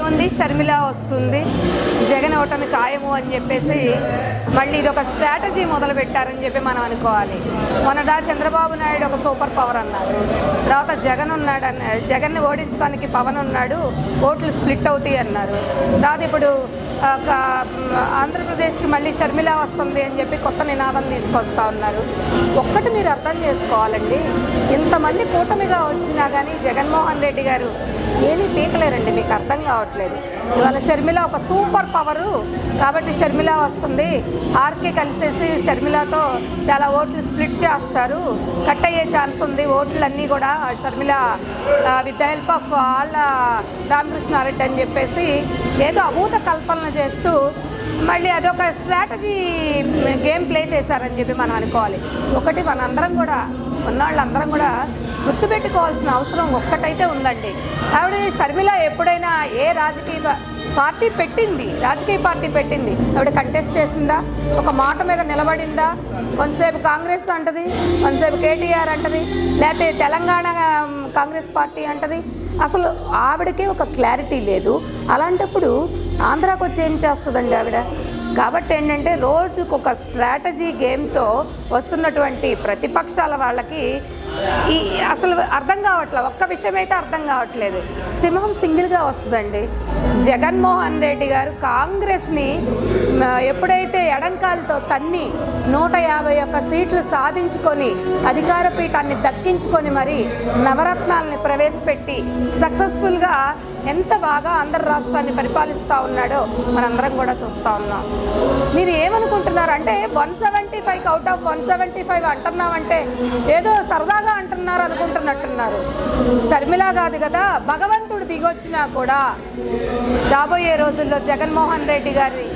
ఏముంది, షర్మిల వస్తుంది, జగన్ ఓటమి ఖాయము అని చెప్పేసి మళ్ళీ ఇది ఒక స్ట్రాటజీ మొదలుపెట్టారని చెప్పి మనం అనుకోవాలి. మొన్నట చంద్రబాబు నాయుడు ఒక సూపర్ పవర్ అన్నారు, తర్వాత జగన్ ఉన్నాడు అన్నారు, జగన్ని ఓడించడానికి పవన్ ఉన్నాడు, ఓట్లు స్ప్లిట్ అవుతాయి అన్నారు. తర్వాత ఇప్పుడు ఆంధ్రప్రదేశ్కి మళ్ళీ షర్మిల వస్తుంది అని చెప్పి కొత్త నినాదం తీసుకొస్తా ఉన్నారు. ఒక్కటి మీరు అర్థం చేసుకోవాలండి, ఇంతమంది కూటమిగా వచ్చినా కానీ జగన్మోహన్ రెడ్డి గారు ఏమీ పీకలేరండి. మీకు అర్థం కావట్లేదు. ఇవాళ షర్మిల ఒక సూపర్ పవరు కాబట్టి షర్మిల వస్తుంది, ఆర్కే కలిసేసి షర్మిలతో చాలా ఓట్లు స్ప్లిట్ చేస్తారు, కట్ అయ్యే ఛాన్స్ ఉంది ఓట్లన్నీ కూడా Sharmila with the help of ఆళ్ళ రామకృష్ణారెడ్డి అని చెప్పేసి ఏదో అభూత కల్పనలు చేస్తూ మళ్ళీ అదొక స్ట్రాటజీ గేమ్ ప్లే చేశారని చెప్పి మనం అనుకోవాలి. ఒకటి మనందరం కూడా ఉన్నవాళ్ళందరం కూడా గుర్తుపెట్టుకోవాల్సిన అవసరం ఒక్కటైతే ఉందండి. ఆవిడ షర్మిల ఎప్పుడైనా ఏ రాజకీయ పార్టీ పెట్టింది, ఆవిడ కంటెస్ట్ చేసిందా, ఒక మాట మీద నిలబడిందా? కొంతసేపు కాంగ్రెస్ అంటది, కొంతసేపు కేటీఆర్ అంటది, లేకపోతే తెలంగాణ కాంగ్రెస్ పార్టీ అంటది. అసలు ఆవిడకే ఒక క్లారిటీ లేదు. అలాంటప్పుడు ఆంధ్రాకి వచ్చి ఏం చేస్తుందండి ఆవిడ? కాబట్టి ఏంటంటే రోజుకు ఒక స్ట్రాటజీ గేమ్తో వస్తున్నటువంటి ప్రతిపక్షాల వాళ్ళకి అసలు అర్థం కావట్లేదు. ఒక్క విషయం అయితే అర్థం కావట్లేదు, సింహం సింగిల్గా వస్తుందండి. జగన్మోహన్ రెడ్డి గారు కాంగ్రెస్ని ఎప్పుడైతే ఎడంకాలతో తన్ని 151 సీట్లు సాధించుకొని అధికార పీఠాన్ని దక్కించుకొని మరి నవరత్నాలని ప్రవేశపెట్టి సక్సెస్ఫుల్గా ఎంత బాగా ఆంధ్ర రాష్ట్రాన్ని పరిపాలిస్తూ ఉన్నాడో మనందరం కూడా చూస్తూ ఉన్నాం. మీరు ఏమనుకుంటున్నారు అంటే 175 అవుట్ ఆఫ్ 175 అంటున్నామంటే ఏదో సరదాగా అంటున్నారు అనుకుంటున్నట్టున్నారు. షర్మిల కాదు కదా, భగవంతుడు దిగొచ్చినా కూడా రాబోయే రోజుల్లో జగన్మోహన్ రెడ్డి గారి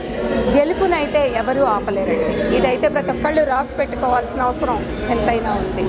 గెలుపునైతే ఎవరూ ఆపలేరండి. ఇదైతే ప్రతి ఒక్కళ్ళు రాసి పెట్టుకోవాల్సిన అవసరం ఎంతైనా ఉంది.